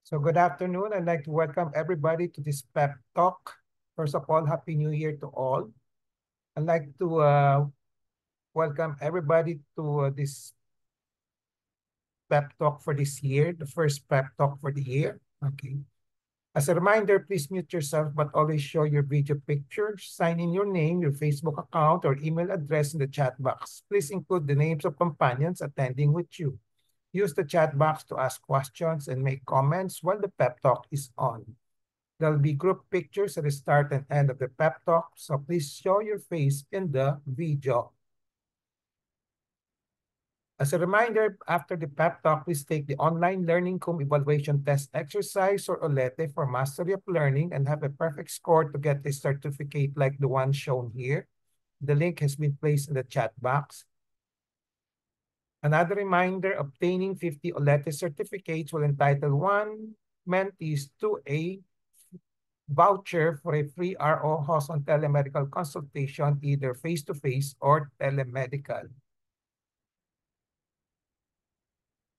So good afternoon. I'd like to welcome everybody to this pep talk. First of all, Happy New Year to all. I'd like to welcome everybody to this pep talk for this year, the first pep talk for the year. Okay. As a reminder, please mute yourself, but always show your video picture. Sign in your name, your Facebook account, or email address in the chat box. Please include the names of companions attending with you. Use the chat box to ask questions and make comments while the pep talk is on. There'll be group pictures at the start and end of the pep talk, so please show your face in the video. As a reminder, after the pep talk, please take the online learning com evaluation test exercise or OLETE for mastery of learning and have a perfect score to get a certificate like the one shown here. The link has been placed in the chat box. Another reminder, obtaining 50 OLETE certificates will entitle one mentees to a voucher for a free ROJoson telemedical consultation, either face-to-face or telemedical.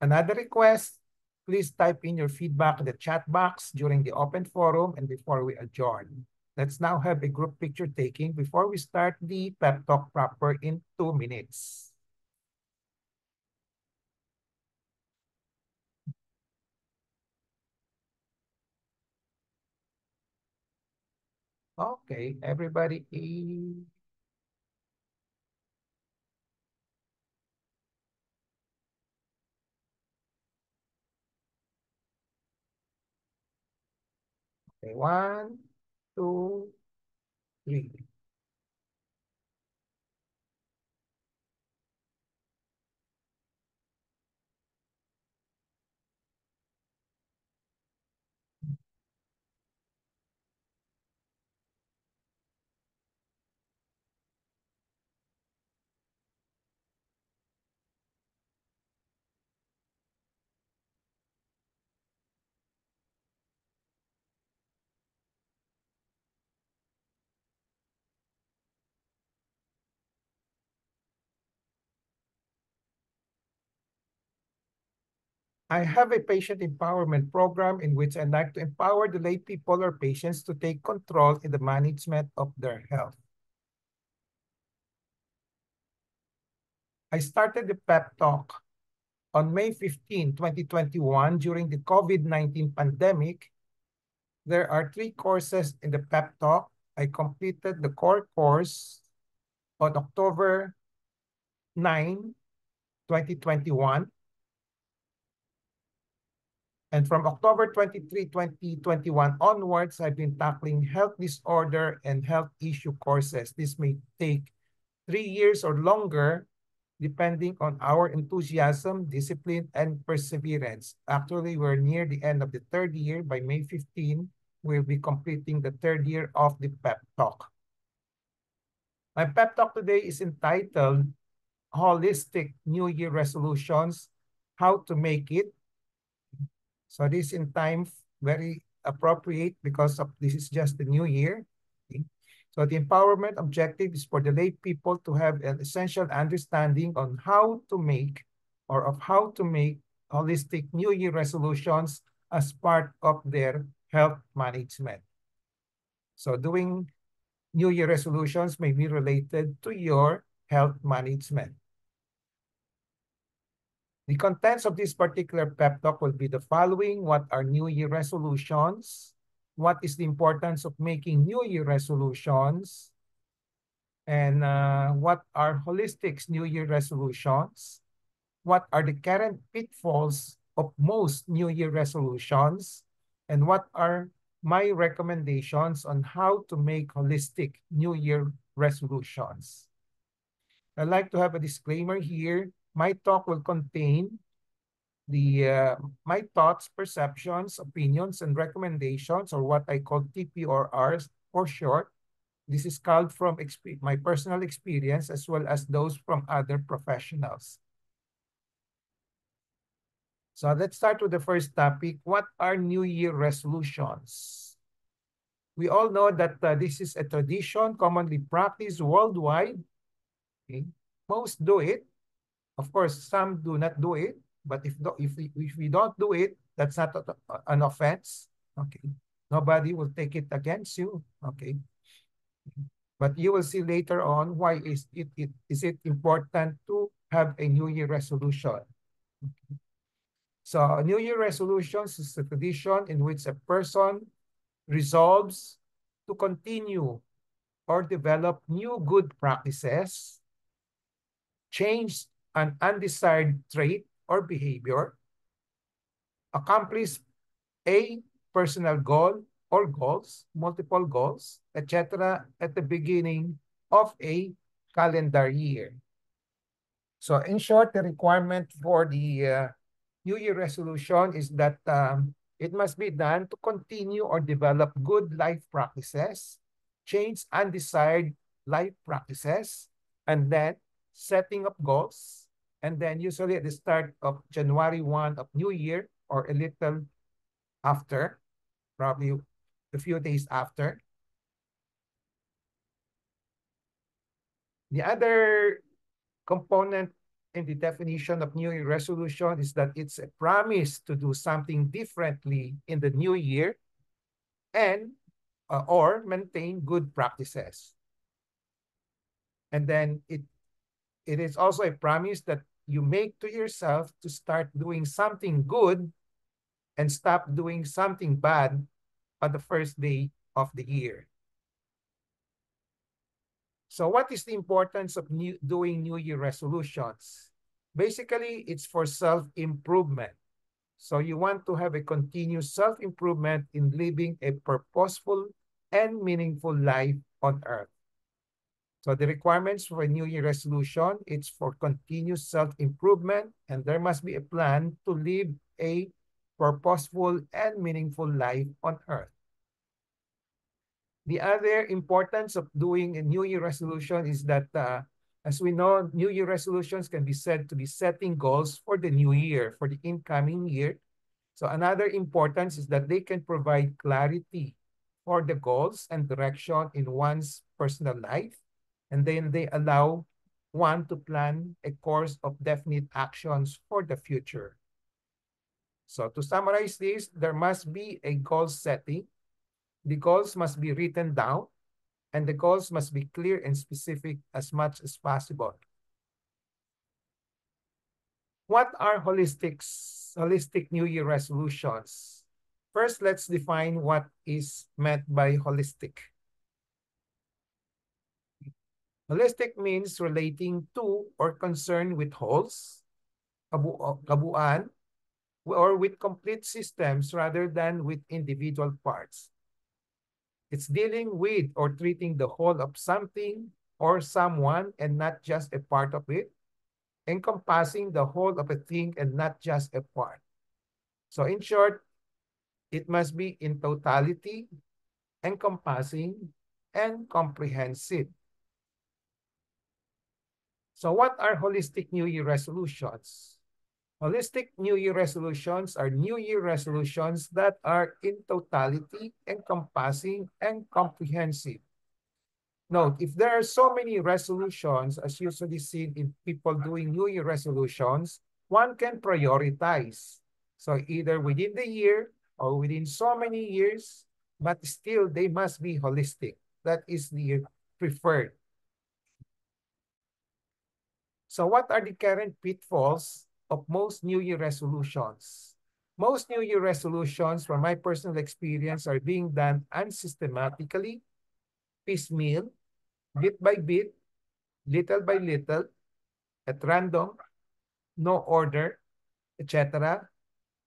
Another request, please type in your feedback in the chat box during the open forum and before we adjourn. Let's now have a group picture taking before we start the pep talk proper in 2 minutes. Okay, everybody. Okay, 1, 2, 3. I have a patient empowerment program in which I'd like to empower the lay people or patients to take control in the management of their health. I started the pep talk on May 15, 2021 during the COVID-19 pandemic. There are 3 courses in the pep talk. I completed the core course on October 9, 2021. And from October 23, 2021 onwards, I've been tackling health disorder and health issue courses. This may take 3 years or longer, depending on our enthusiasm, discipline, and perseverance. Actually, we're near the end of the 3rd year. By May 15, we'll be completing the 3rd year of the pep talk. My pep talk today is entitled Holistic New Year Resolutions, How to Make It. So this in time very appropriate because of this is just the new year. Okay. So the empowerment objective is for the lay people to have an essential understanding on how to make holistic New Year resolutions as part of their health management. So doing New Year resolutions may be related to your health management. The contents of this particular pep talk will be the following. What are New Year resolutions? What is the importance of making New Year resolutions? And what are holistic New Year resolutions? What are the current pitfalls of most New Year resolutions? And what are my recommendations on how to make holistic New Year resolutions? I'd like to have a disclaimer here. My talk will contain my thoughts, perceptions, opinions, and recommendations, or what I call TPRRs for short. This is called from my personal experience as well as those from other professionals. So let's start with the first topic. What are New Year resolutions? We all know that this is a tradition commonly practiced worldwide. Okay? Most do it. Of course, some do not do it. But if we don't do it, that's not an offense. Okay. Nobody will take it against you. Okay. But you will see later on why is it important to have a New Year resolution. So New Year resolutions is a tradition in which a person resolves to continue or develop new good practices, change an undesired trait or behavior, accomplish a personal goal or goals, multiple goals, etc. at the beginning of a calendar year. So in short, the requirement for the New Year resolution is that it must be done to continue or develop good life practices, change undesired life practices, and then setting up goals. And then usually at the start of January 1 of New Year or a little after, probably a few days after. The other component in the definition of New Year resolution is that it's a promise to do something differently in the new year and or maintain good practices. And then it is also a promise that you make to yourself to start doing something good and stop doing something bad on the first day of the year. So what is the importance of doing New Year resolutions? Basically, it's for self-improvement. So you want to have a continuous self-improvement in living a purposeful and meaningful life on earth. So the requirements for a New Year resolution, it's for continuous self-improvement, and there must be a plan to live a purposeful and meaningful life on earth. The other importance of doing a New Year resolution is that, as we know, New Year resolutions can be said to be setting goals for the new year, for the incoming year. So another importance is that they can provide clarity for the goals and direction in one's personal life. And then they allow one to plan a course of definite actions for the future. So to summarize this, there must be a goal setting. The goals must be written down, and the goals must be clear and specific as much as possible. What are holistic New Year resolutions? First, let's define what is meant by holistic. Holistic means relating to or concerned with wholes, kabuuan, or with complete systems rather than with individual parts. It's dealing with or treating the whole of something or someone and not just a part of it, encompassing the whole of a thing and not just a part. So in short, it must be in totality, encompassing, and comprehensive. So what are holistic New Year resolutions? Holistic New Year resolutions are New Year resolutions that are in totality, encompassing, and comprehensive. Note, if there are so many resolutions, as usually seen in people doing New Year resolutions, one can prioritize. So either within the year or within so many years, but still they must be holistic. That is the preferred. So what are the current pitfalls of most New Year resolutions? Most New Year resolutions, from my personal experience, are being done unsystematically, piecemeal, bit by bit, little by little, at random, no order, etc.,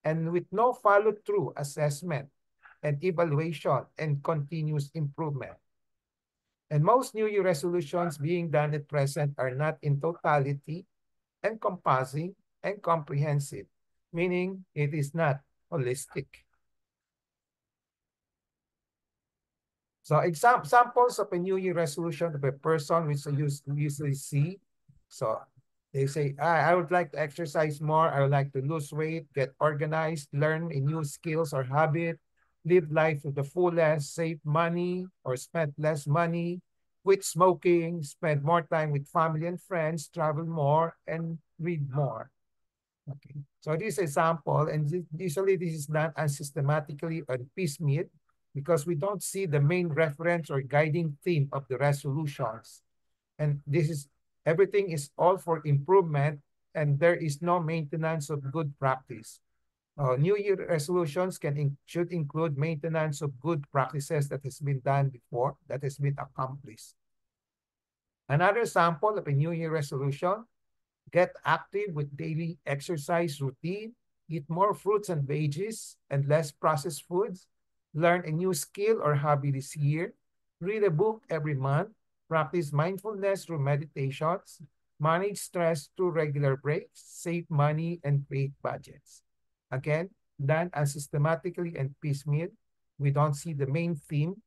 and with no follow-through assessment and evaluation and continuous improvement. And most New Year resolutions being done at present are not in totality, encompassing, and comprehensive, meaning it is not holistic. So examples of a New Year resolution of a person which you usually see. So they say, I would like to exercise more. I would like to lose weight, get organized, learn a new skills or habit, live life to the fullest, save money or spend less money, quit smoking, spend more time with family and friends, travel more, and read more. Okay, so this example, and usually this is done unsystematically or piecemeal because we don't see the main reference or guiding theme of the resolutions. And this is, everything is all for improvement and there is no maintenance of good practice. New Year resolutions should include maintenance of good practices that has been done before, that has been accomplished. Another sample of a New Year resolution: get active with daily exercise routine, eat more fruits and veggies and less processed foods, learn a new skill or hobby this year, read a book every month, practice mindfulness through meditations, manage stress through regular breaks, save money, and create budgets. Again, done unsystematically and piecemeal. We don't see the main theme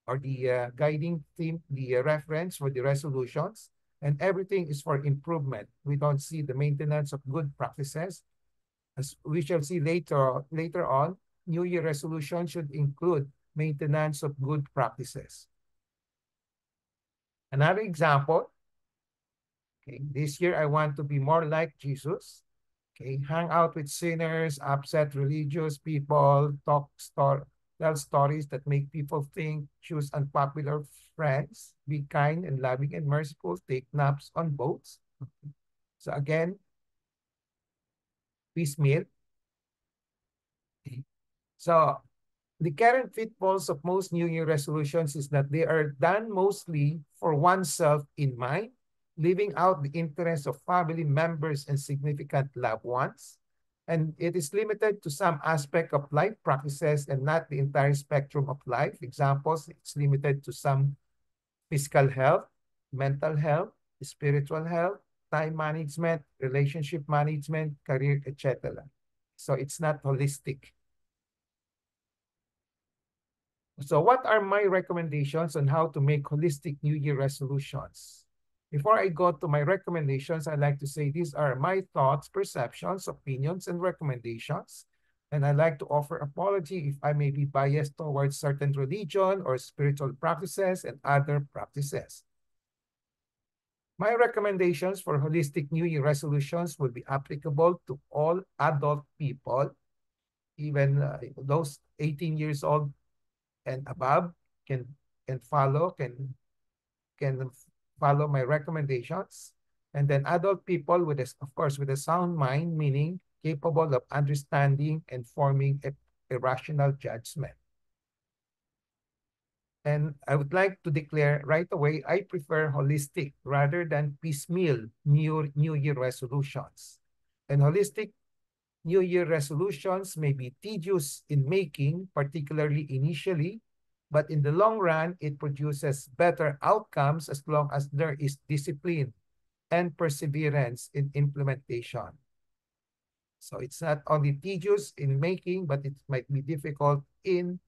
or the guiding theme, the reference for the resolutions, and everything is for improvement. We don't see the maintenance of good practices. As we shall see later on, New Year resolution should include maintenance of good practices. Another example, okay, this year I want to be more like Jesus. Okay, hang out with sinners, upset religious people, tell stories that make people think, choose unpopular friends, be kind and loving and merciful, take naps on boats. So again, piecemeal. Okay. So the current pitfalls of most New Year resolutions is that they are done mostly for oneself in mind, leaving out the interests of family members and significant loved ones. And it is limited to some aspect of life practices and not the entire spectrum of life. Examples, it's limited to some physical health, mental health, spiritual health, time management, relationship management, career, etc. So it's not holistic. So what are my recommendations on how to make holistic New Year resolutions? Before I go to my recommendations, I'd like to say these are my thoughts, perceptions, opinions, and recommendations. And I'd like to offer apology if I may be biased towards certain religion or spiritual practices and other practices. My recommendations for holistic New Year resolutions will be applicable to all adult people, even those 18 years old and above can can follow my recommendations. And then adult people with this, of course, with a sound mind, meaning capable of understanding and forming a rational judgment. And I would like to declare right away, I prefer holistic rather than piecemeal New Year resolutions. And holistic New Year resolutions may be tedious in making, particularly initially, but in the long run, it produces better outcomes as long as there is discipline and perseverance in implementation. So it's not only tedious in making, but it might be difficult in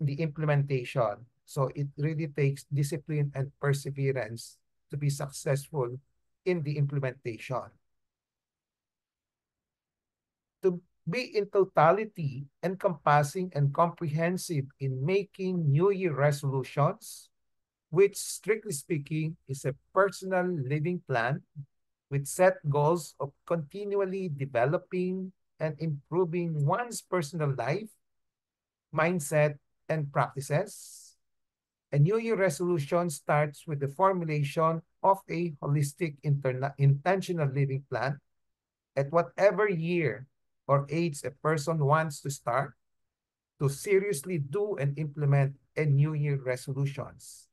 the implementation. So it really takes discipline and perseverance to be successful in the implementation. To be in totality, encompassing and comprehensive in making New Year resolutions, which strictly speaking is a personal living plan with set goals of continually developing and improving one's personal life, mindset, and practices. A New Year resolution starts with the formulation of a holistic intentional living plan at whatever year or age a person wants to start to seriously do and implement a New Year resolutions.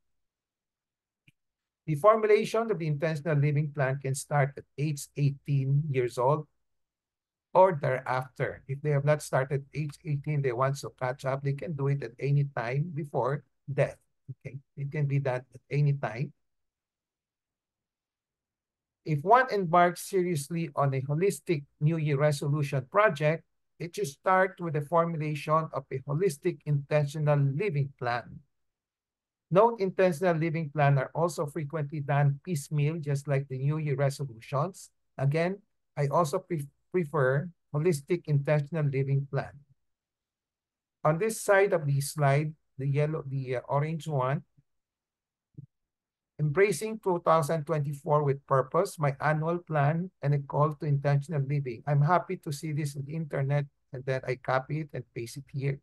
The formulation of the intentional living plan can start at age 18 years old or thereafter. If they have not started age 18, they want to catch up, they can do it at any time before death. Okay, it can be done at any time. If one embarks seriously on a holistic New Year resolution project, it should start with the formulation of a holistic intentional living plan. Note, intentional living plan are also frequently done piecemeal, just like the New Year resolutions. Again, I also prefer holistic intentional living plan. On this side of the slide, the orange one, Embracing 2024 with purpose, my annual plan, and a call to intentional living. I'm happy to see this on the internet, and then I copy it and paste it here.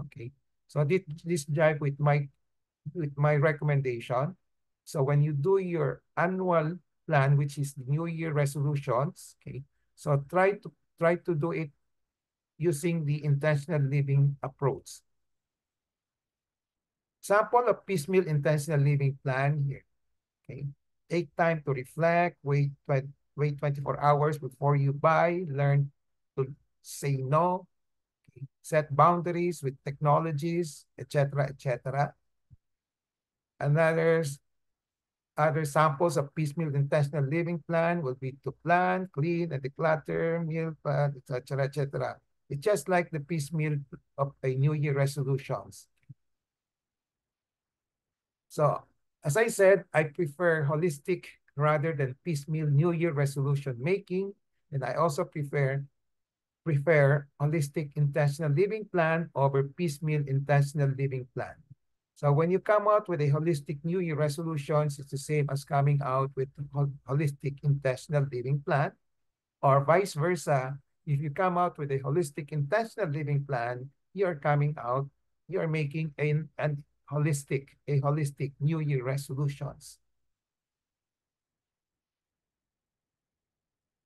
Okay. So this jive with my recommendation. So when you do your annual plan, which is the New Year resolutions, okay, so try to do it using the intentional living approach. Sample of piecemeal intentional living plan here. Okay. Take time to reflect, wait 24 hours before you buy, learn to say no, okay. Set boundaries with technologies, etc., etc. Another Other samples of piecemeal intentional living plan will be to plan, clean, and declutter, meal plan, etc., etc. It's just like the piecemeal of a New Year resolutions. So, as I said, I prefer holistic rather than piecemeal New Year resolution making, and I also prefer holistic intentional living plan over piecemeal intentional living plan. So when you come out with a holistic New Year resolutions, it's the same as coming out with holistic intentional living plan, or vice versa. If you come out with a holistic intentional living plan, you are making a holistic New Year resolutions.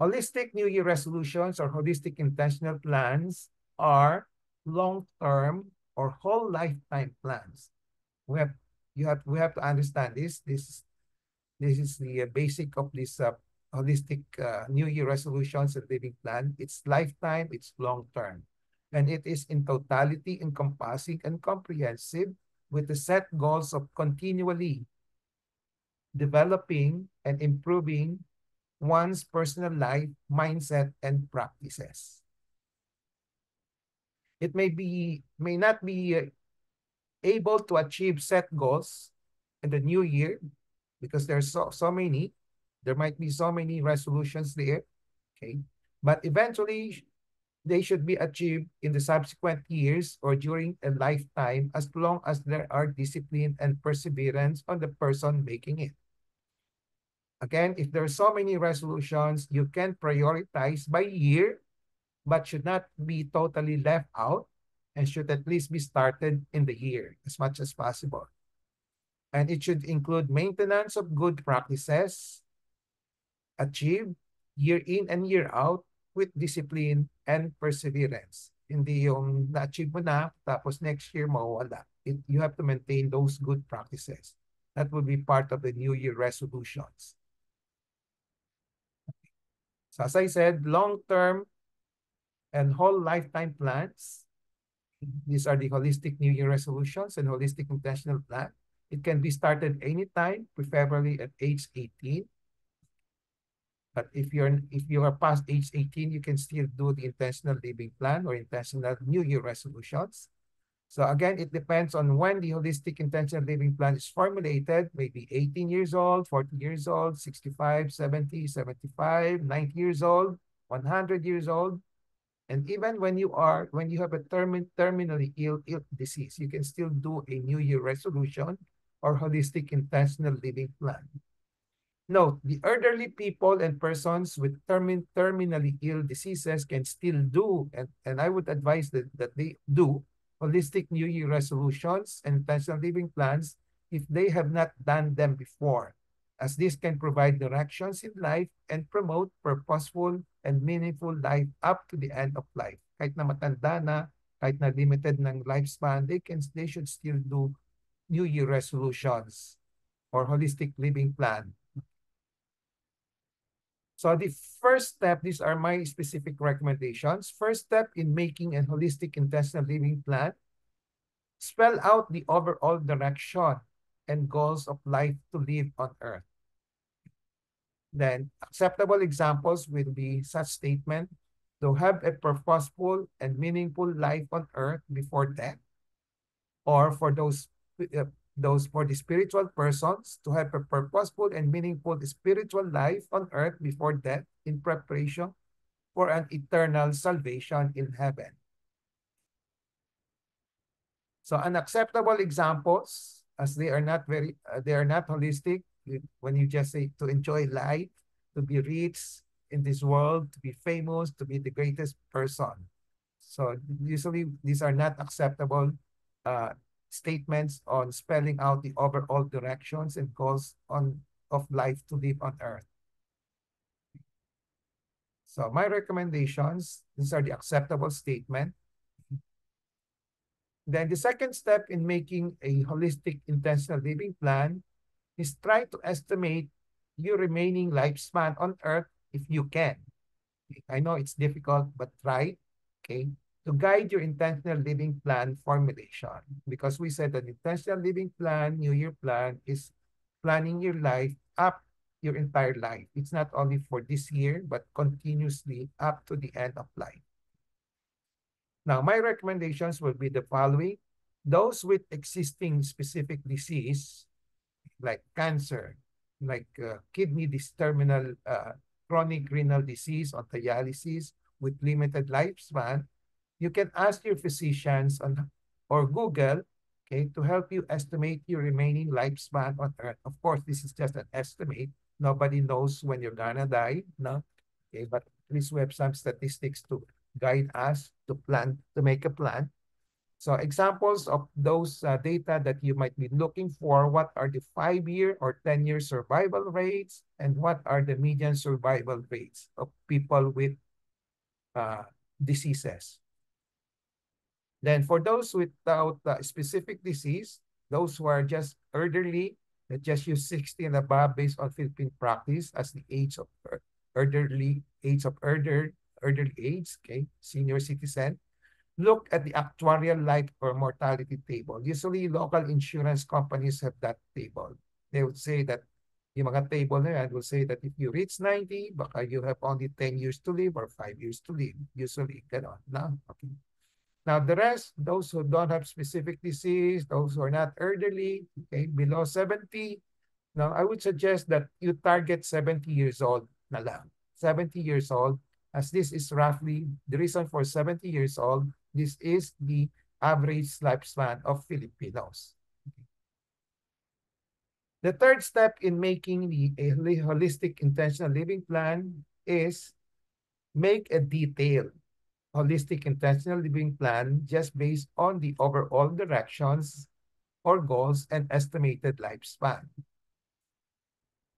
Holistic New Year resolutions or holistic intentional plans are long-term or whole lifetime plans. We have to understand this. This is the basic of this holistic New Year resolutions and living plan. It's lifetime, it's long-term, and it is in totality encompassing and comprehensive with the set goals of continually developing and improving one's personal life, mindset, and practices. It may not be able to achieve set goals in the new year because there's so many. There might be so many resolutions there, okay? But eventually, they should be achieved in the subsequent years or during a lifetime as long as there are discipline and perseverance on the person making it. Again, if there are so many resolutions, you can prioritize by year, but should not be totally left out and should at least be started in the year as much as possible. And it should include maintenance of good practices achieved year in and year out with discipline and perseverance. Hindi yung na-achieve mo na, tapos next year mawawala. You have to maintain those good practices. That will be part of the New Year resolutions. So as I said, long-term and whole lifetime plans. These are the holistic New Year resolutions and holistic intentional plan. It can be started anytime, preferably at age 18. But if you are past age 18, you can still do the intentional living plan or intentional New Year resolutions. So again, it depends on when the holistic intentional living plan is formulated, maybe 18 years old, 40 years old, 65, 70, 75, 90 years old, 100 years old. And even when you have a terminally ill disease, you can still do a New Year resolution or holistic intentional living plan. Note, the elderly people and persons with terminally ill diseases can still do, and I would advise that they do holistic New Year resolutions and intentional living plans if they have not done them before, as this can provide directions in life and promote purposeful and meaningful life up to the end of life. Kahit na matanda na, kahit na limited ng lifespan, they should still do New Year resolutions or holistic living plan. So the first step, these are my specific recommendations. First step in making a holistic intentional living plan, spell out the overall direction and goals of life to live on Earth. Then acceptable examples will be such statement: to have a purposeful and meaningful life on Earth before death, or for those for the spiritual persons to have a purposeful and meaningful spiritual life on earth before death in preparation for an eternal salvation in heaven. So unacceptable examples, as they are not holistic, when you just say to enjoy life, to be rich in this world, to be famous, to be the greatest person. So usually these are not acceptable uh, statements on spelling out the overall directions and goals of life to live on Earth. So my recommendations, these are the acceptable statement. Then the second step in making a holistic intentional living plan is try to estimate your remaining lifespan on Earth if you can. I know it's difficult, but try, okay, to guide your intentional living plan formulation. Because we said that intentional living plan, New Year plan, is planning your life up your entire life. It's not only for this year, but continuously up to the end of life. Now, my recommendations will be the following. Those with existing specific disease, like cancer, like kidney terminal chronic renal disease or dialysis with limited lifespan, you can ask your physicians or Google, okay, to help you estimate your remaining lifespan on Earth. Of course, this is just an estimate. Nobody knows when you're gonna die, no? Okay, but at least we have some statistics to guide us to plan, to make a plan. So examples of those data that you might be looking for, what are the 5-year or 10-year survival rates, and what are the median survival rates of people with diseases. Then for those without specific disease, those who are just elderly, that just use 60 and above based on Philippine practice as the age of elderly age, okay, senior citizen. Look at the actuarial life or mortality table. Usually, local insurance companies have that table. They would say that yung mga table na yan will say that if you reach 90, baka you have only 10 years to live or 5 years to live. Usually, ganon. No? Okay. Now, the rest, those who don't have specific disease, those who are not elderly, okay, below 70, now I would suggest that you target 70 years old na lang. 70 years old, as this is roughly, the reason for 70 years old, this is the average lifespan of Filipinos. The third step in making a holistic intentional living plan is make a detailed holistic intentional living plan just based on the overall directions or goals and estimated lifespan.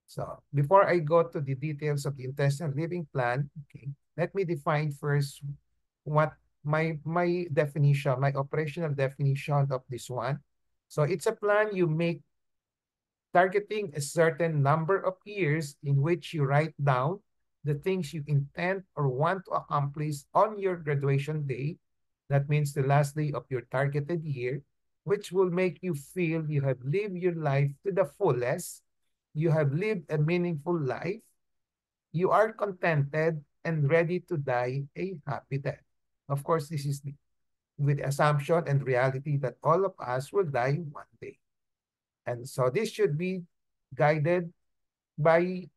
So before I go to the details of the intentional living plan, okay, let me define first what my definition, my operational definition of this one. So it's a plan you make targeting a certain number of years in which you write down the things you intend or want to accomplish on your graduation day. That means the last day of your targeted year, which will make you feel you have lived your life to the fullest. You have lived a meaningful life. You are contented and ready to die a happy death. Of course, this is with the assumption and reality that all of us will die one day. And so this should be guided by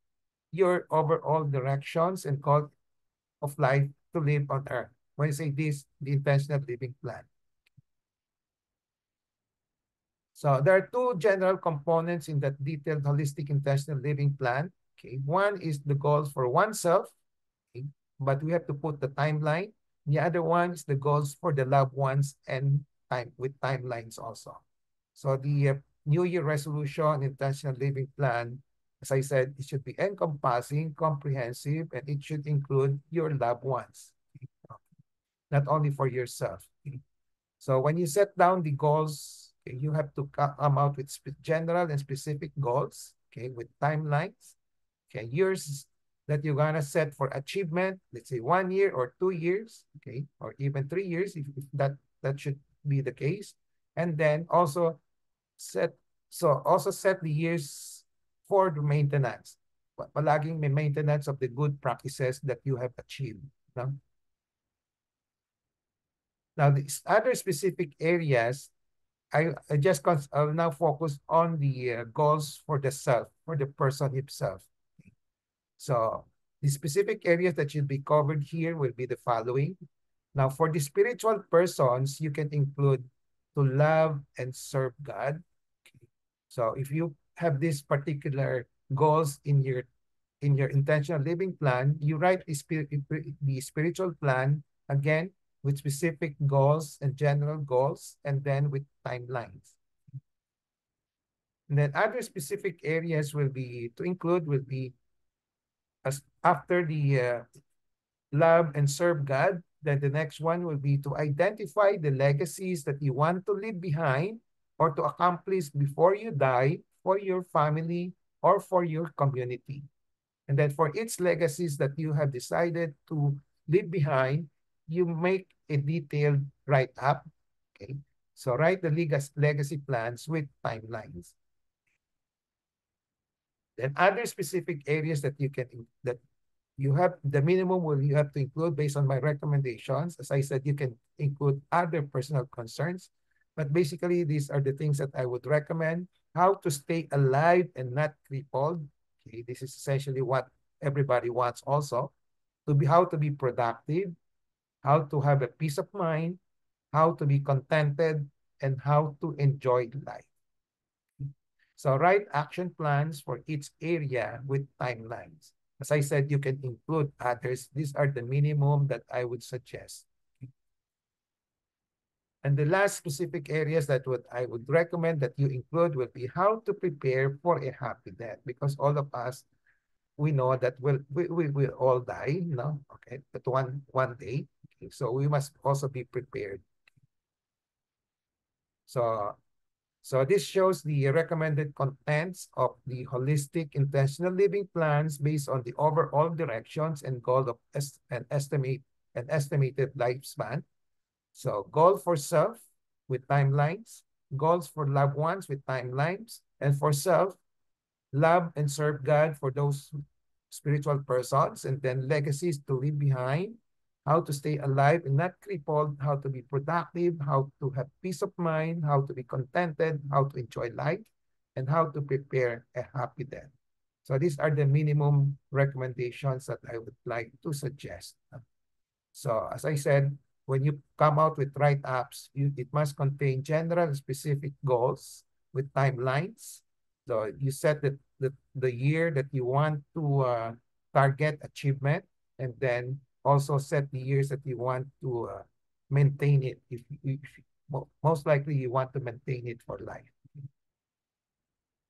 your overall directions and call of life to live on Earth. When you say this, the intentional living plan. So there are two general components in that detailed holistic intentional living plan. Okay, one is the goals for oneself, okay, but we have to put the timeline. The other one is the goals for the loved ones and time with timelines also. So the New Year resolution intentional living plan, as I said, it should be encompassing, comprehensive, and it should include your loved ones, okay, not only for yourself. Okay. So when you set down the goals, okay, you have to come out with general and specific goals, okay, with timelines, okay, years that you're gonna set for achievement, let's say 1 year or 2 years, okay, or even 3 years, if that should be the case. And then also set the years for the maintenance. Palaging may maintenance of the good practices that you have achieved. No? Now, these other specific areas, I'll now focus on the goals for the self, for the person himself. So the specific areas that should be covered here will be the following. Now, for the spiritual persons, you can include to love and serve God. Okay. So if you have this particular goals in your intentional living plan, you write the spiritual plan again with specific goals and general goals, and then with timelines. And then other specific areas will be to include will be as after the love and serve God. Then the next one will be to identify the legacies that you want to leave behind or to accomplish before you die for your family or for your community. And then for each legacies that you have decided to leave behind, you make a detailed write-up. Okay. So write the legacy plans with timelines. Then other specific areas that you have the minimum will you have to include based on my recommendations. As I said, you can include other personal concerns, but basically these are the things that I would recommend. How to stay alive and not crippled. Okay, this is essentially what everybody wants also. How to be productive, how to have a peace of mind, how to be contented, and how to enjoy life. So write action plans for each area with timelines. As I said, you can include others. These are the minimum that I would suggest. And the last specific areas that I would recommend that you include will be how to prepare for a happy death, because all of us, we know that we will all die, no? Okay, but one day. Okay, so we must also be prepared. So this shows the recommended contents of the holistic intentional living plans based on the overall directions and goal of estimated lifespan. So goal for self with timelines, goals for loved ones with timelines, and for self, love and serve God for those spiritual persons, and then legacies to leave behind, how to stay alive and not crippled, how to be productive, how to have peace of mind, how to be contented, how to enjoy life, and how to prepare a happy death. So these are the minimum recommendations that I would like to suggest. So as I said, when you come out with write-ups, it must contain general and specific goals with timelines. So you set the year that you want to target achievement, and then also set the years that you want to maintain it. If most likely you want to maintain it for life.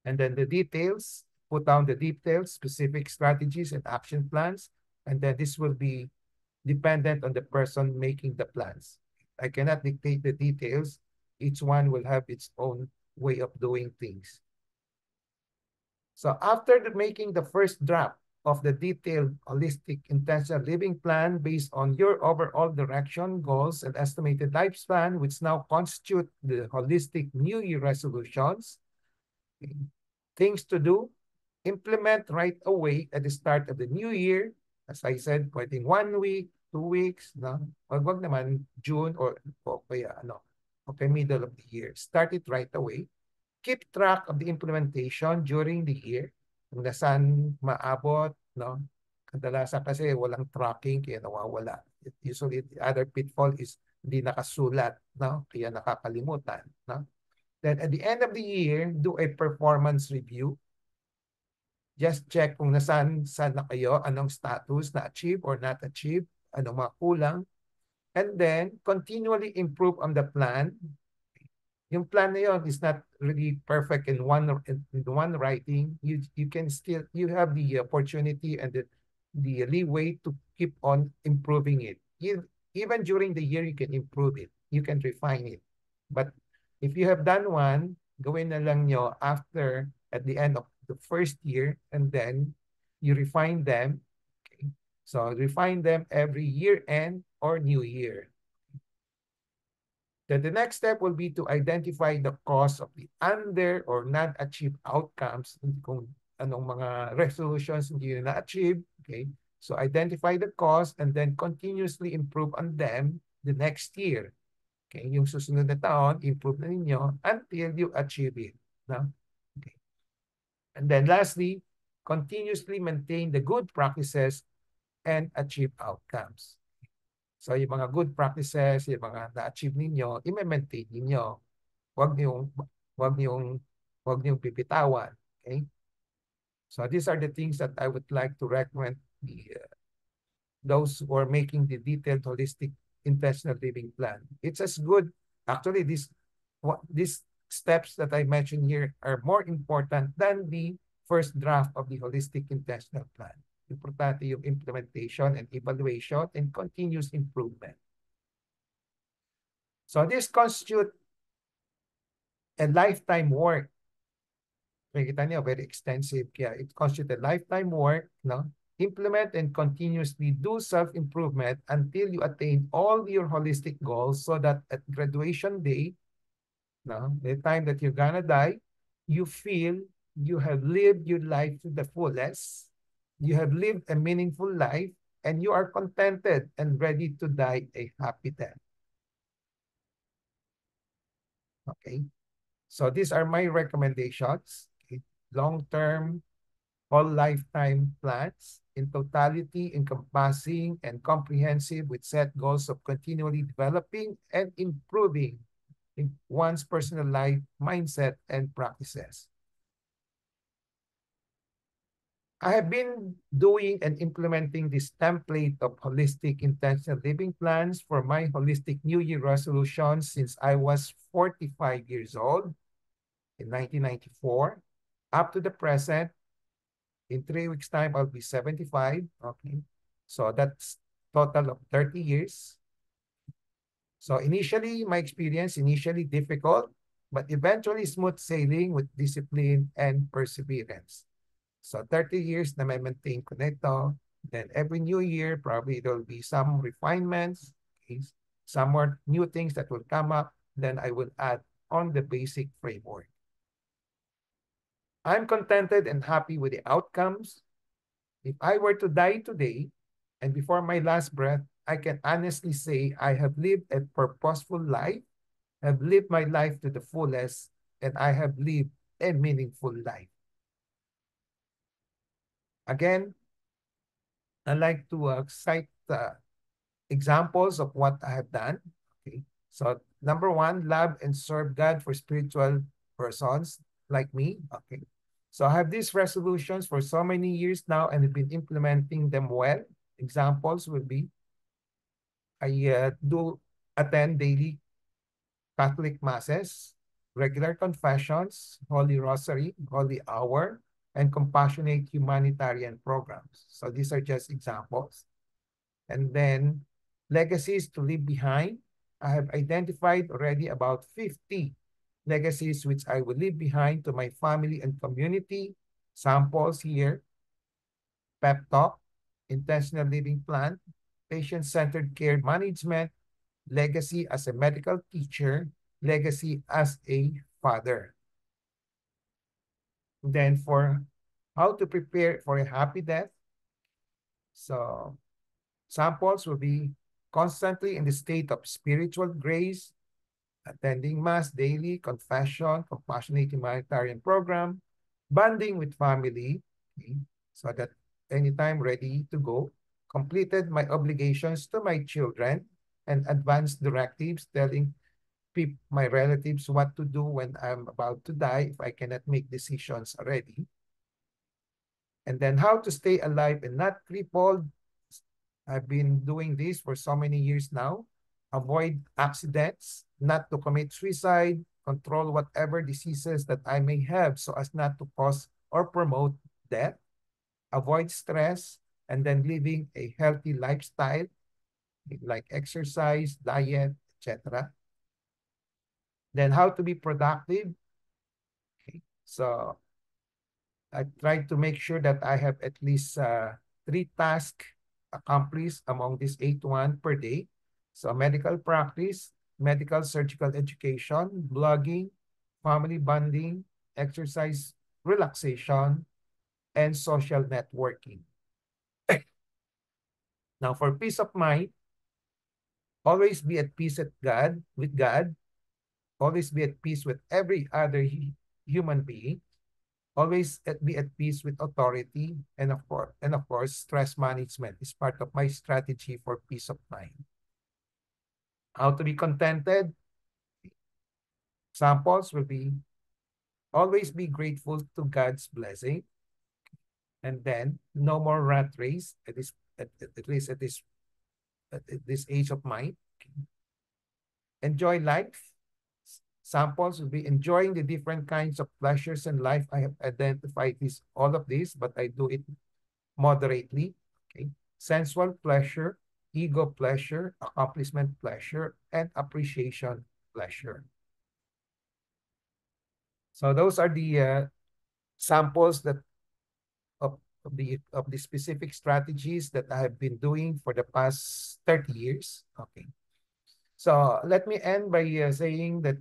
And then the details, put down the details, specific strategies and action plans. And then this will be dependent on the person making the plans. I cannot dictate the details. Each one will have its own way of doing things. So after making the first draft of the detailed holistic intentional living plan based on your overall direction, goals, and estimated lifespan, which now constitute the holistic New Year resolutions, things to do, implement right away at the start of the new year. As I said, pwedeng 1 week, 2 weeks, no? Wag naman June or kaya okay, middle of the year. Start it right away. Keep track of the implementation during the year. Kung nasaan maabot, no? Kadalasan kasi walang tracking kaya nawawala. Usually, the other pitfall is hindi nakasulat, no? Kaya nakakalimutan, no? Then at the end of the year, do a performance review. Just check kung saan na kayo, anong status na achieve or not achieve, anong mga kulang. And then, continually improve on the plan. Yung plan na yun is not really perfect in one writing. You can still, you have the opportunity and the leeway to keep on improving it. Even during the year, you can improve it. You can refine it. But if you have done one, gawin na lang nyo after, at the end of the first year, and then you refine them. Okay? So refine them every year end or new year. Then the next step will be to identify the cause of the under or not achieved outcomes, kung anong mga resolutions hindi na achieve. Okay? So identify the cause and then continuously improve on them the next year. Okay? Yung susunod na taon, improve na ninyo until you achieve it. No? Okay. And then lastly, continuously maintain the good practices and achieve outcomes. So yung mga good practices, yung mga na-achieve ninyo, i-maintain ninyo. Huwag niyong bibitawan. Okay. So these are the things that I would like to recommend those who are making the detailed holistic intentional living plan. It's as good, actually, these steps that I mentioned here are more important than the first draft of the holistic intentional plan. Importante yung implementation and evaluation and continuous improvement. So this constitutes a lifetime work. Makikita niyo, very extensive. Kaya it constitutes a lifetime work, no? Implement and continuously do self-improvement until you attain all your holistic goals so that at graduation day, no, the time that you're gonna die, you feel you have lived your life to the fullest, you have lived a meaningful life, and you are contented and ready to die a happy death. Okay? So these are my recommendations. Okay? Long-term, whole lifetime plans in totality, encompassing and comprehensive with set goals of continually developing and improving in one's personal life, mindset, and practices. I have been doing and implementing this template of holistic intentional living plans for my holistic New Year resolutions since I was 45 years old in 1994 up to the present. In 3 weeks' time, I'll be 75. Okay. So that's total of 30 years. So initially, my experience, initially difficult, but eventually smooth sailing with discipline and perseverance. So 30 years na may maintain ko nito. Then every new year, probably there will be some refinements, okay? Some more new things that will come up. Then I will add on the basic framework. I'm contented and happy with the outcomes. If I were to die today and before my last breath, I can honestly say I have lived a purposeful life, have lived my life to the fullest, and I have lived a meaningful life. Again, I like to cite examples of what I have done. Okay. So number one, love and serve God for spiritual persons like me. Okay. So I have these resolutions for so many years now and have been implementing them well. Examples will be, I do attend daily Catholic masses, regular confessions, Holy Rosary, Holy Hour, and compassionate humanitarian programs. So these are just examples. And then legacies to leave behind. I have identified already about 50 legacies which I will leave behind to my family and community. Samples here: PEP Talk, Intentional Living Plan, Patient-Centered Care Management, legacy as a medical teacher, legacy as a father. Then for how to prepare for a happy death. So samples will be constantly in the state of spiritual grace, attending Mass daily, confession, compassionate humanitarian program, bonding with family, okay, so that anytime ready to go, completed my obligations to my children, and advanced directives telling my relatives what to do when I'm about to die if I cannot make decisions already. And then how to stay alive and not crippled. I've been doing this for so many years now. Avoid accidents, not to commit suicide, control whatever diseases that I may have so as not to cause or promote death. Avoid stress, and then living a healthy lifestyle like exercise, diet, etc. Then how to be productive. Okay. So I try to make sure that I have at least 3 tasks accomplished among these 8 per day. So medical practice, medical surgical education, blogging, family bonding, exercise, relaxation, and social networking. Now for peace of mind, always be at peace with God, always be at peace with every other human being, always be at peace with authority, and of course, stress management is part of my strategy for peace of mind. How to be contented? Samples will be Always be grateful to God's blessing. And then no more rat race at least at this age of mine. Enjoy life. Samples will be enjoying the different kinds of pleasures in life. I have identified all of this, but I do it moderately. Okay. Sensual pleasure, ego pleasure, accomplishment pleasure, and appreciation pleasure. So those are the samples that of the specific strategies that I have been doing for the past 30 years. Okay. So let me end by saying that,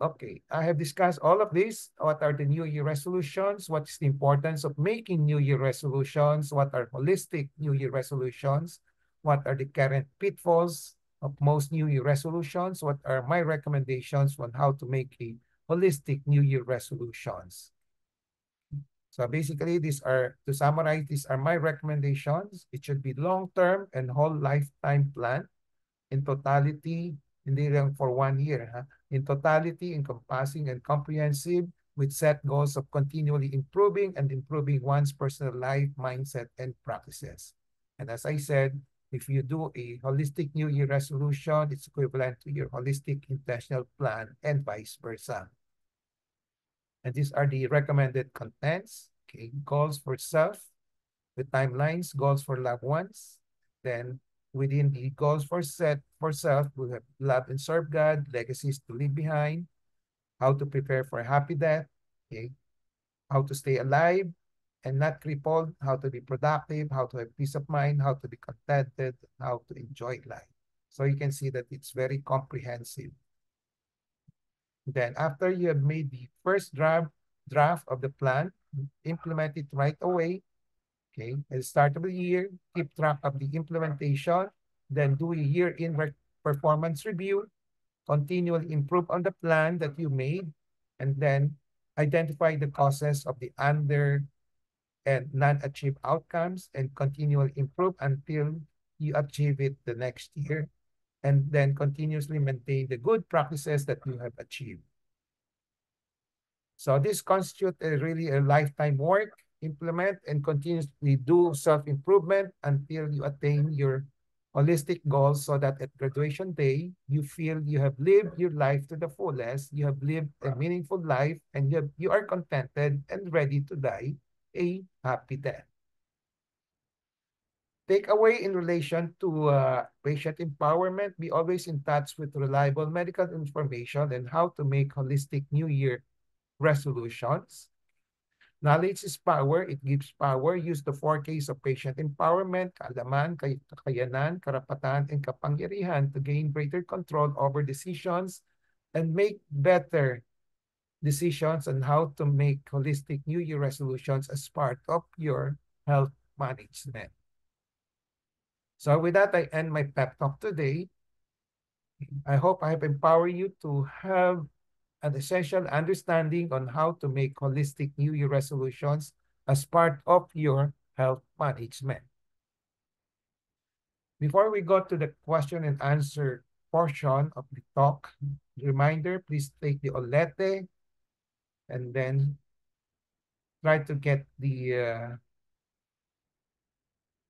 okay, I have discussed all of this. What are the New Year resolutions? What is the importance of making New Year resolutions? What are holistic New Year resolutions? What are the current pitfalls of most New Year resolutions? What are my recommendations on how to make a holistic New Year resolutions? So basically, to summarize, these are my recommendations. It should be long-term and whole lifetime plan in totality, hindi lang for 1 year, in totality, encompassing and comprehensive with set goals of continually improving and improving one's personal life, mindset, and practices. And as I said, if you do a holistic New Year resolution, it's equivalent to your holistic intentional plan and vice versa. And these are the recommended contents. Okay, goals for self, with timelines, goals for loved ones. Then within the goals for self, we have love and serve God, legacies to leave behind, how to prepare for a happy death, okay, how to stay alive and not crippled, how to be productive, how to have peace of mind, how to be contented, how to enjoy life. So you can see that it's very comprehensive. Then after you have made the first draft of the plan, implement it right away. Okay, at the start of the year, keep track of the implementation, then do a year-in performance review, continually improve on the plan that you made, and then identify the causes of the under and non-achieved outcomes and continually improve until you achieve it the next year, and then continuously maintain the good practices that you have achieved. So this constitutes really a lifetime work. Implement and continuously do self-improvement until you attain your holistic goals so that at graduation day, you feel you have lived your life to the fullest, you have lived a meaningful life, and you are contented and ready to die a happy death. Takeaway in relation to patient empowerment, be always in touch with reliable medical information and how to make holistic New Year resolutions. Knowledge is power. It gives power. Use the 4Ks of patient empowerment, kaalaman, kakayanan, karapatan, and kapangyarihan to gain greater control over decisions and make better decisions on how to make holistic New Year resolutions as part of your health management. So with that, I end my pep talk today. I hope I have empowered you to have an essential understanding on how to make holistic New Year resolutions as part of your health management. Before we go to the question and answer portion of the talk, reminder, please take the Olete and then try to get the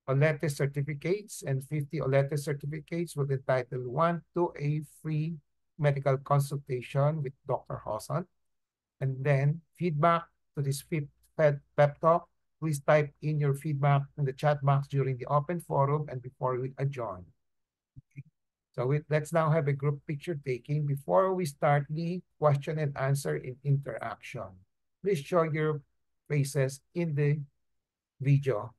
Olete certificates, and 50 Olete certificates will entitle one to a free medical consultation with Dr. ROJoson. And then feedback to this pep talk, please type in your feedback in the chat box during the open forum and before we adjourn. Okay. So let's now have a group picture taking before we start the question and answer in interaction. Please show your faces in the video.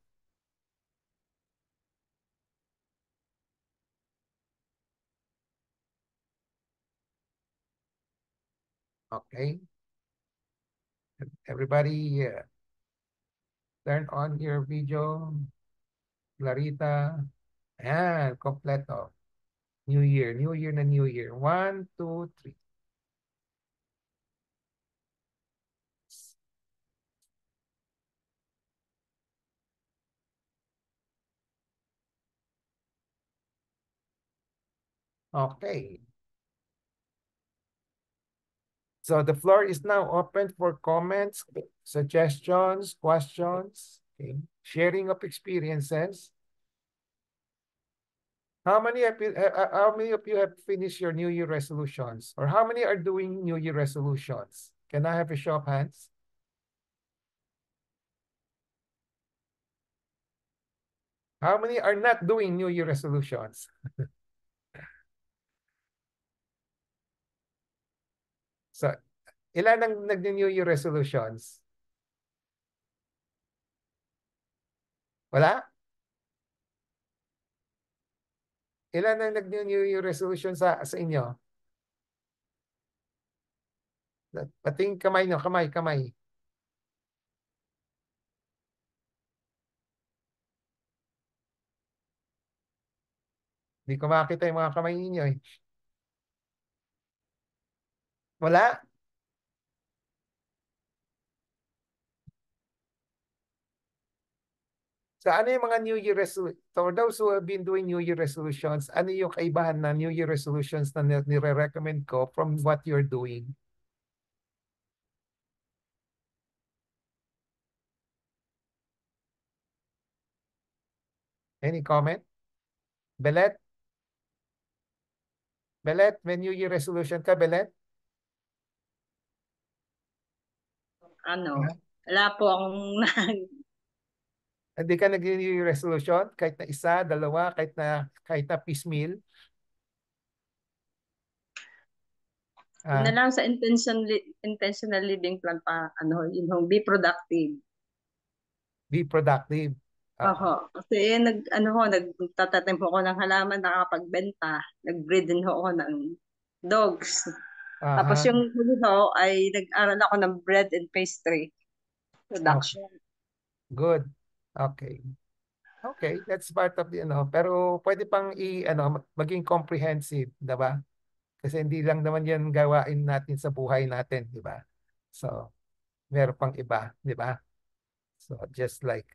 Okay. Everybody turn on your video. Clarita. Ayan, kompleto. New Year, New Year na New Year. 1, 2, 3. Okay. So the floor is now open for comments, suggestions, questions, okay. Sharing of experiences. How many of you have finished your New Year resolutions? Or how many are doing New Year resolutions? Can I have a show of hands? How many are not doing New Year resolutions? So, ilan ang nag-New Year resolutions? Wala? Ilan ang nag-New Year resolution sa inyo? Pating kamay nyo, kamay. Hindi ko makita yung mga kamay ninyo eh. Wala? So ano yung mga New Year resolutions? For those who have been doing New Year resolutions, ano yung kaibahan na New Year resolutions na nire-recommend ko from what you're doing? Any comment? Belet? Belet, may New Year resolution ka, Belet? Ano, wala po akong Hindi ka nag-New Year resolution? Kahit na isa, dalawa, kahit na piecemeal? yun na Ah, lang sa intentional living plan pa, ano, yung be productive. be productive. Ako. Kasi nagtatanim ho ako ng halaman, nakapagbenta. Nag-breed din ho ako ng dogs. Tapos Aha. yung huli ho ay nag-aral ako ng bread and pastry Okay. production. Good. Okay. Okay, that's part of the pero pwede pang maging comprehensive, 'di ba? Kasi hindi lang naman 'yan gawain natin sa buhay natin, 'di ba? So, meron pang iba, 'di ba? So, just like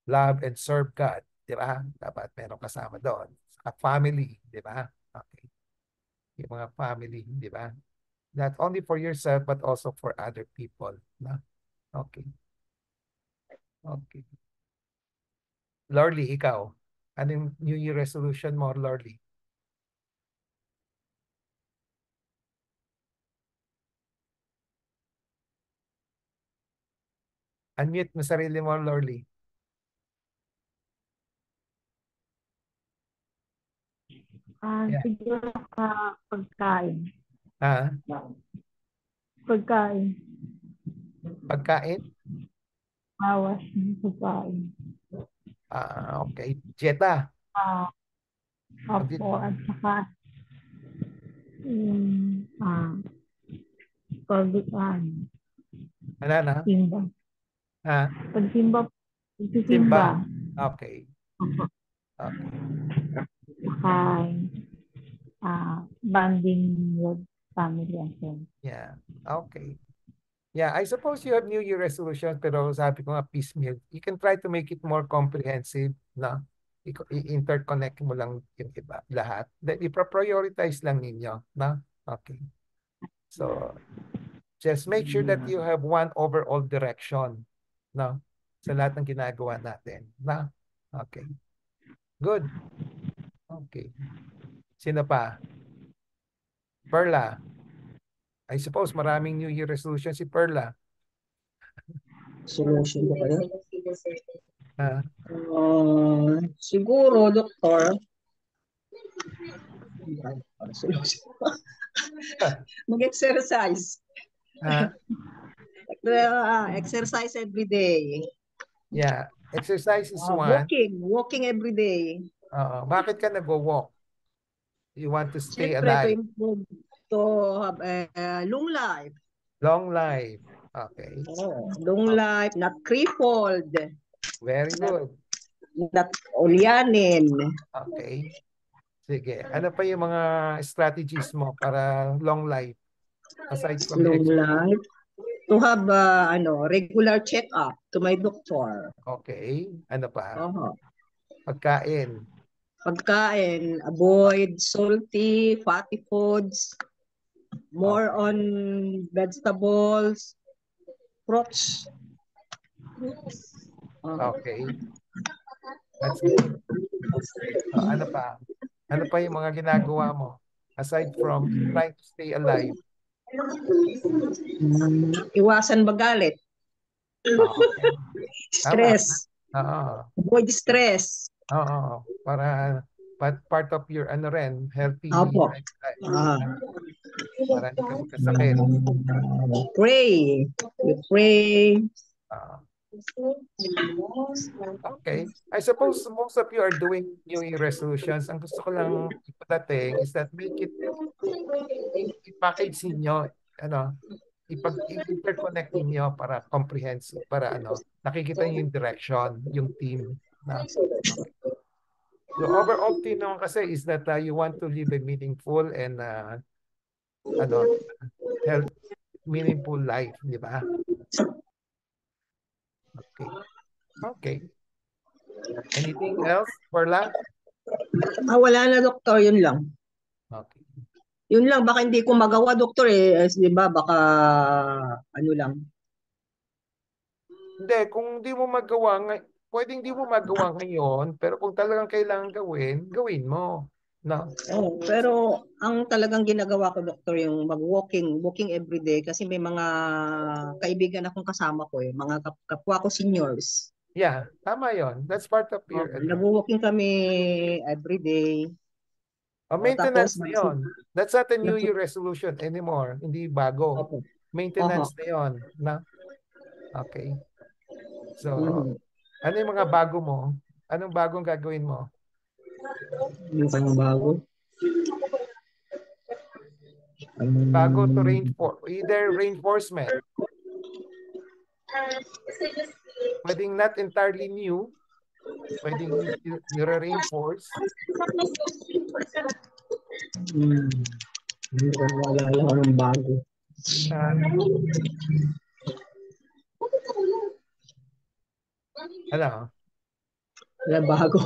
love and serve God, 'di ba? Dapat meron kasama doon. Sa family, 'di ba? Okay. Yung mga family, 'di ba? Not only for yourself but also for other people, no? Okay. Okay. Lorly, ikaw, anong New Year resolution mo, Lorly? Unmute mo sarili mo, Lorly. Yeah. Siguro pagkain. Ah, Pagkain. pagkain? Bawas ng pagkain. Okay. Jetta. Opo, at saka yung pagkaan. Ano na? Simba. Ah, Pagsimba. Simba. Pagsisimba. Okay. Opo. Okay. Saka bonding with family and friends. Yeah. Okay. Yeah, I suppose you have New Year resolutions, pero sabi ko nga piecemeal. You can try to make it more comprehensive, no? I-interconnect mo lang yung iba, lahat. Then, i-prioritize lang ninyo, no? Okay. So, just make sure that you have one overall direction, no? Sa lahat ng ginagawa natin, no? Okay. Good. Okay. Sino pa? Perla. I suppose maraming New Year resolution si Perla. Solution ba kayo? Ah, Siguro, doktor, solution. Mag-exercise. ah, Exercise every day. yeah. Exercise is one. Walking every day. Bakit ka nag-walk? You want to stay Siyempre, to alive. improve, to have a long life. Long life. Okay. Long life, not crippled, Very good. not ulyanin. Okay. Sige. Ano pa yung mga strategies mo para long life aside from the Long exercise? life. To have regular check-up to my doctor. Okay. Ano pa? Uh-huh. Pagkain. Pagkain, avoid salty, fatty foods. More Okay. on vegetables, fruits. Okay. That's good. Ano pa? Ano pa yung mga ginagawa mo? Aside from trying to stay alive. Iwasan magalit. Okay. Tama. Stress. Oo. Avoid stress. Oo. Para part of your ano rin, healthy Opo. lifestyle. Ah. Para hindi ka magkasakit. Pray. You pray. Ah, okay. I suppose most of you are doing New Year resolutions. Ang gusto ko lang ipadating is that make it, i-package ninyo, ano, i-interconnect ninyo para comprehensive, para ano, nakikita niyo yung direction, yung team. Na, okay. The overall theme naman kasi is that you want to live a meaningful and ano, health, meaningful life, di ba? Okay. Okay. Anything else, Perla? Wala na, doktor. Yun lang. Okay. Yun lang. Baka hindi ko magawa, doktor eh. Di ba? Baka ano lang. Hindi, kung di mo magawa, pwedeng di mo magawa ngayon, pero kung talagang kailangan gawin, gawin mo. No? Oh, pero ang talagang ginagawa ko, doktor, yung walking every day kasi may mga kaibigan akong kasama ko eh, mga kapwa ko seniors. Yeah, tama yon. That's part of Oh, your, ano, nag-walking kami every day. Tapos maintenance na yon. That's not a New nag- Year resolution anymore. Hindi bago. Opo. Oho. Maintenance na yon. Na? Okay. So, Mhm. ano yung mga bago mo? Anong bagong gagawin mo? Yung kanyang bago. Bago to Um, reinforce, either reinforcement. Pwedeng not entirely new. Pwedeng nire-reinforce. Hindi ko maalala ko ng bago. Uh, ano? Wala bago.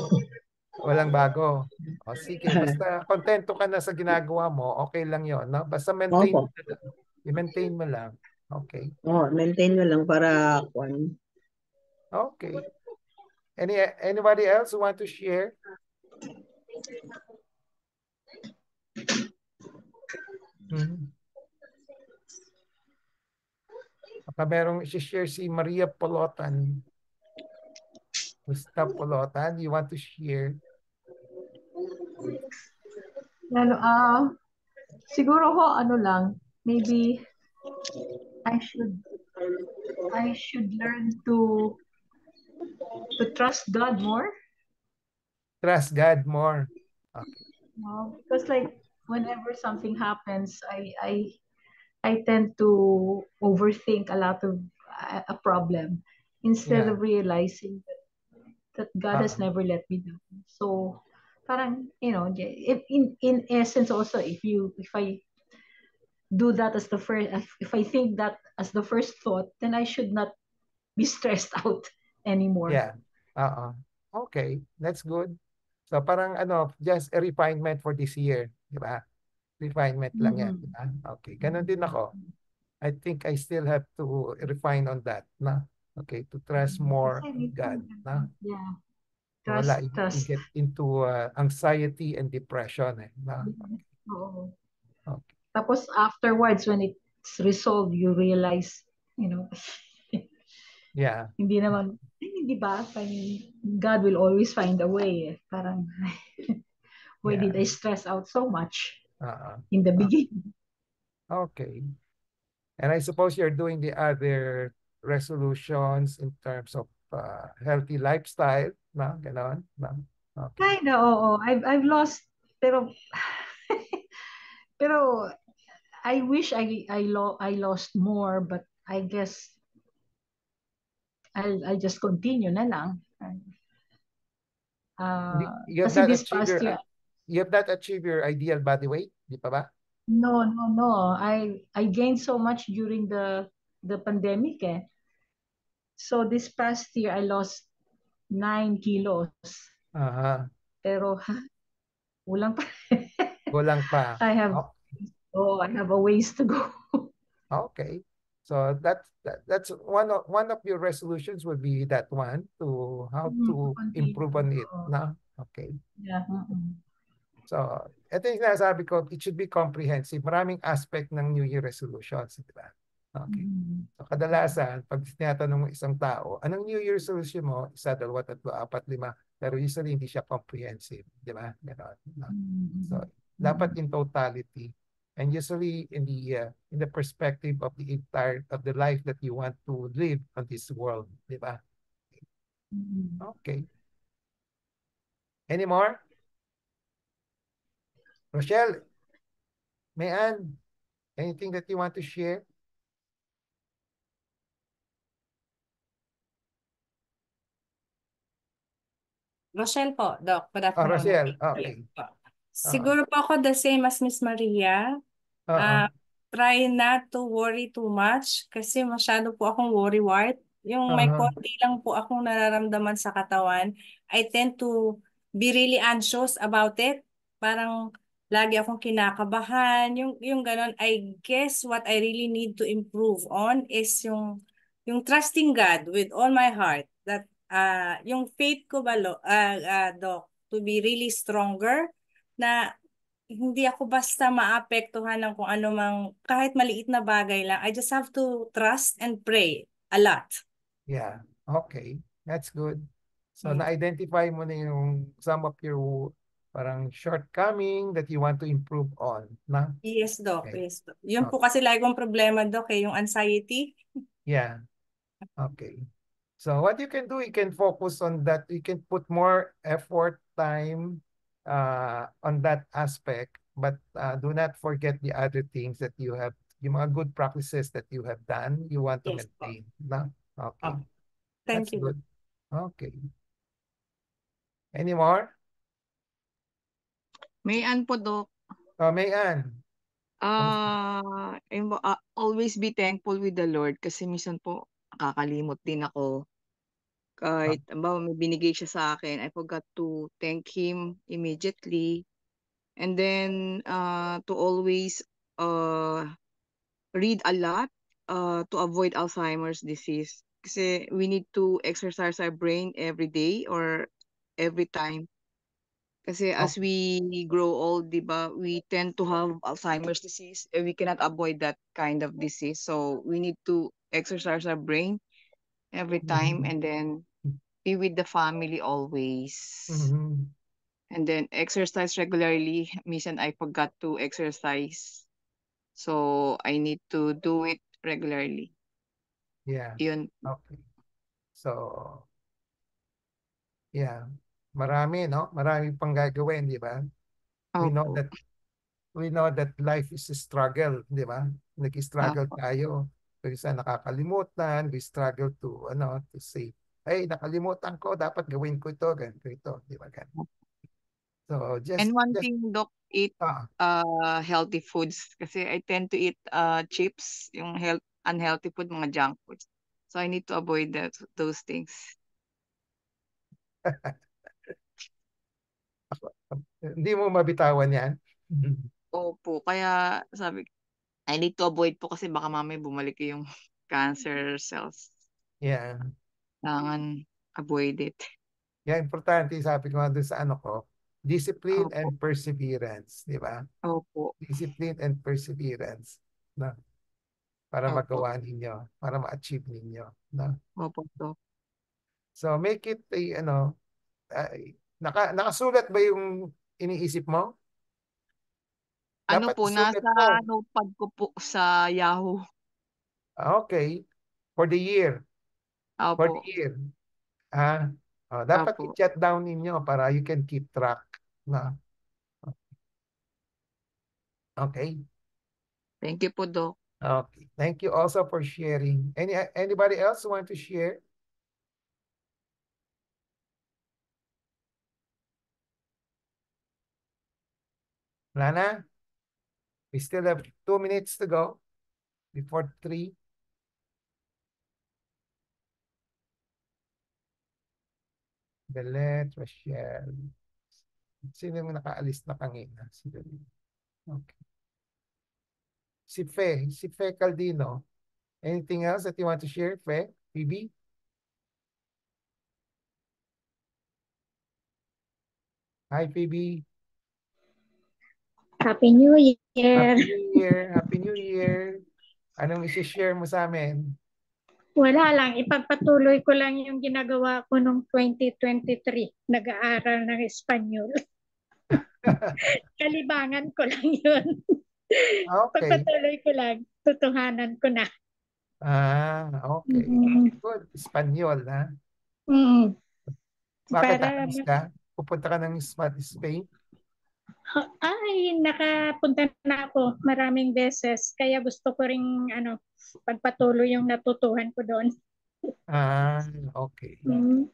Walang bago. O sige, basta kontento ka na sa ginagawa mo, okay lang yon, no? Basta maintain Opo. mo lang. I-maintain mo lang. Okay. Oh, maintain mo lang para kung Okay. Anybody else who want to share? Hmm. Baka merong i-share si Maria Polotan. Gustav Polotan, you want to share? Ano, siguro ho, ano lang, maybe I should I should learn to trust God more. Trust God more. Okay. Because like whenever something happens, I tend to overthink a lot of a problem instead Yeah. of realizing that God has Uh, never let me down. So parang, if in essence also, if I do that as the first, if I think that as the first thought, then I should not be stressed out anymore. yeah. Okay, that's good. So parang ano, just a refinement for this year, di ba? Refinement lang yan, Mm-mm. di ba? Okay, ganun din ako. I think I still have to refine on that, na? Okay, to trust more Kasi on God, minsan, na? yeah, Wala, you trust. get into anxiety and depression, eh, na? Oo. Okay. Tapos afterwards, when it's resolved, you realize, Yeah, hindi naman, hindi ba? God will always find a way. Parang, why yeah. did I stress out so much Uh, in the uh, beginning? okay. And I suppose you're doing the other resolutions in terms of healthy lifestyle, na? Ganon, na? Okay. Kinda, oo. I've lost, pero, pero, I wish I lost more, but I guess I'll just continue na lang. You have Kasi not this achieved past your year, ideal body weight, di pa ba? no. I gained so much during the pandemic eh. So this past year I lost 9 kilos. Aha. Pero kulang pa. Kulang pa. I have Oh, Oh, I have a ways to go. Okay. So that's one of your resolutions would be that one to how To to continue. improve on it. Oo. No? Okay. Yeah. So, ito yung sinasabi ko, it should be comprehensive. Maraming aspect ng New Year resolutions, di ba? Okay. So, kadalasan, pag tinatanong mo isang tao, anong New Year resolution mo? Isa, dalawa, tatlo, apat, lima. Pero usually, hindi siya comprehensive. Di ba? Ganon, no? So, dapat in totality. And usually, in the perspective of the entire, of the life that you want to live on this world. Di ba? Okay. Any more? Rochelle, Mayan, anything that you want to share? Rochelle po, Doc. Good afternoon. Rochelle, okay. Siguro po ako the same as Miss Maria. Uh-uh. Try not to worry too much kasi masyado po akong worrywart. Yung may konti lang po akong nararamdaman sa katawan, I tend to be really anxious about it. Parang lagi akong kinakabahan. Yung ganon, I guess what I really need to improve on is yung trusting God with all my heart. That yung faith ko ba, Doc, to be really stronger na hindi ako basta maapektuhan ng kung ano mang, kahit maliit na bagay lang. I just have to trust and pray a lot. Yeah, okay. That's good. So, Mm. na-identify mo na yung some of your parang shortcoming that you want to improve on, na? Yes, Doc. Okay. Yes, Doc. Yun po kasi lagi kong problema, Doc, yung anxiety. Yeah, okay. So, what you can do, you can focus on that. You can put more effort, time on that aspect, but do not forget the other things that you have, yung mga good practices that you have done, you want to Yes, po. maintain, na? Okay. Thank That's you, Doc. good. Okay. Any more? Mayan po, Doc. Mayan. Always be thankful with the Lord kasi minsan po nakakalimot din ako. Kahit may binigay siya sa akin, I forgot to thank Him immediately. And then to always read a lot to avoid Alzheimer's disease. Kasi we need to exercise our brain every day or every time. Kasi as we grow old, di ba, we tend to have Alzheimer's disease. We cannot avoid that kind of disease. So we need to exercise our brain every time and then be with the family always. Mhm. And then exercise regularly. Minsan I forgot to exercise. So I need to do it regularly. Yeah. Yun. Okay. So, yeah. Marami, no? Marami pang gagawin, di ba? We know Opo. that life is a struggle, di ba? Nag-struggle Opo. tayo. Kasi nakakalimutan, we struggle to say, hey, nakalimutan ko, dapat gawin ko ito, ganito ito, di ba? So, And one just thing, Doc, eat ah, healthy foods. Kasi I tend to eat chips, yung unhealthy food, mga junk foods. So I need to avoid those things. hindi mo mabitawan yan. Opo, kaya sabi, I need to avoid po kasi baka mamaya bumalik yung cancer cells. Yeah. Kailangan avoid it. Yeah, importante, sabi ko nga doon sa ano ko, discipline Opo. and perseverance, di ba? Opo. Discipline and perseverance na para Opo. magawa ninyo, para ma-achieve ninyo, no? Opo, Doc. So make it nakasulat ba yung iniisip mo? Ano Dapat po, isulat nasa mo. notepad ko po sa Yahoo. Okay. For the year. For the Opo. year. Dapat Opo. i-jot down ninyo para you can keep track. No? Okay. Thank you po, Doc. Okay. Thank you also for sharing. Anybody else want to share? Lana? We still have 2 minutes to go before 3. Belet, Rochelle. Sino yung nakaalis na kanina? Okay. Si Fe Caldino. Anything else that you want to share, Fe? Phoebe? Hi, Phoebe. Happy New Year. Happy New Year. Happy New Year. Anong isi-share mo sa amin? Wala lang, ipagpatuloy ko lang yung ginagawa ko nung 2023. Nag-aaral ng Espanyol. Kalibangan ko lang yun. Okay. Pagpatuloy ko lang, tutuhanan ko na. Okay. Mm, Good. Espanyol, ha? mm. Bakit Para, aalis ka? Pupunta ka ng Spain? ay, nakapunta na ako maraming beses. Kaya gusto ko ring pagpatuloy yung natutuhan ko doon. Okay. Mm.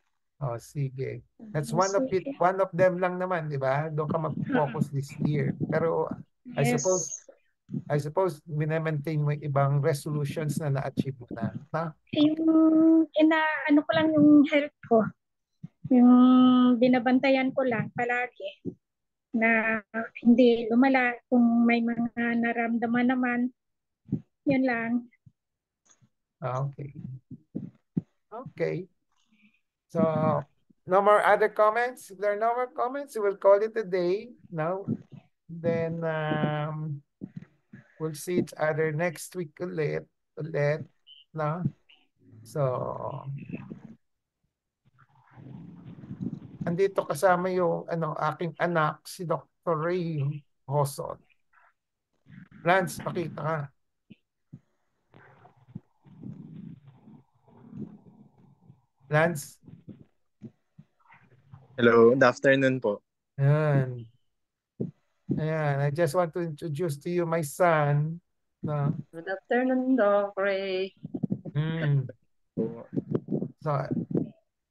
Oh, sige. That's one of Sige. them lang naman, di ba? Doon ka mag-focus this year. Pero I Yes. suppose minamaintain mo yung ibang resolutions na na-achieve mo na. Yung ano ko lang yung health ko. Yung binabantayan ko lang palagi na hindi lumala. Kung may mga naramdaman naman, yun lang. Okay. Okay. So, no more other comments? If there are no more comments, we will call it a day. Now, then we'll see each other next week ulit. No? So, andito kasama yung aking anak, si Dr. ROJoson. Lance, pakita ka. Lance? Hello, good afternoon po. Ayan. I just want to introduce to you my son. No? Good afternoon, Doc Ray. So,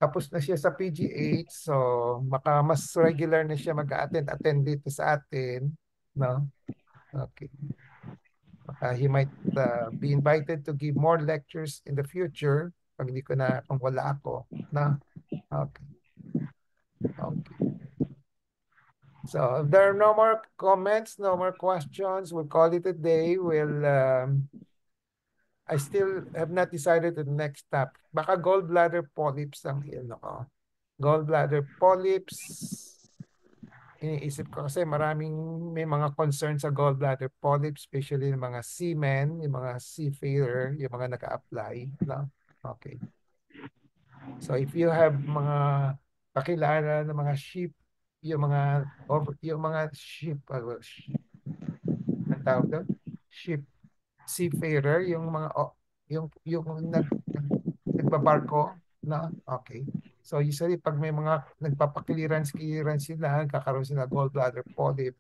tapos na siya sa PGH. So, baka mas regular na siya mag-attend dito sa atin. No? Okay. He might be invited to give more lectures in the future pag hindi ko na, kung wala ako. No? Okay. Okay. So if there are no more comments, no more questions, we'll call it a day. I still have not decided the next step. Baka gallbladder polyps ang ako. Gallbladder polyps. Iniisip ko kasi may mga concerns sa gallbladder polyps, especially yung mga seamen, yung mga seafarer, yung mga naka-apply. No? Okay. So if you have mga pakilala ng mga ship, yung mga ship, ang tawag doon? Ship seafarer, yung mga yung nagbabarko, no? Okay. So usually pag may mga nagpapakiliran sila, kakaroon sila gallbladder polyp,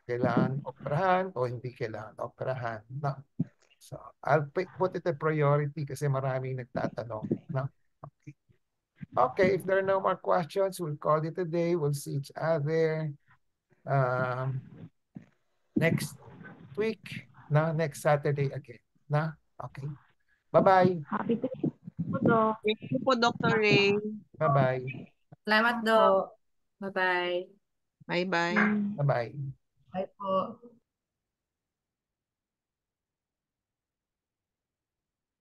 kailangan operahan o hindi kailangan operahan, no? So I'll put it a priority kasi maraming nagtatanong, no? Okay. Okay, if there are no more questions, we'll call it a day. We'll see each other next week, no? Next Saturday again, no? Okay. Bye-bye. Happy to po, Doc. Thank you po, Dr. Ray. Bye-bye. Salamat, Doc. Bye-bye. Bye-bye. Bye-bye. Bye po.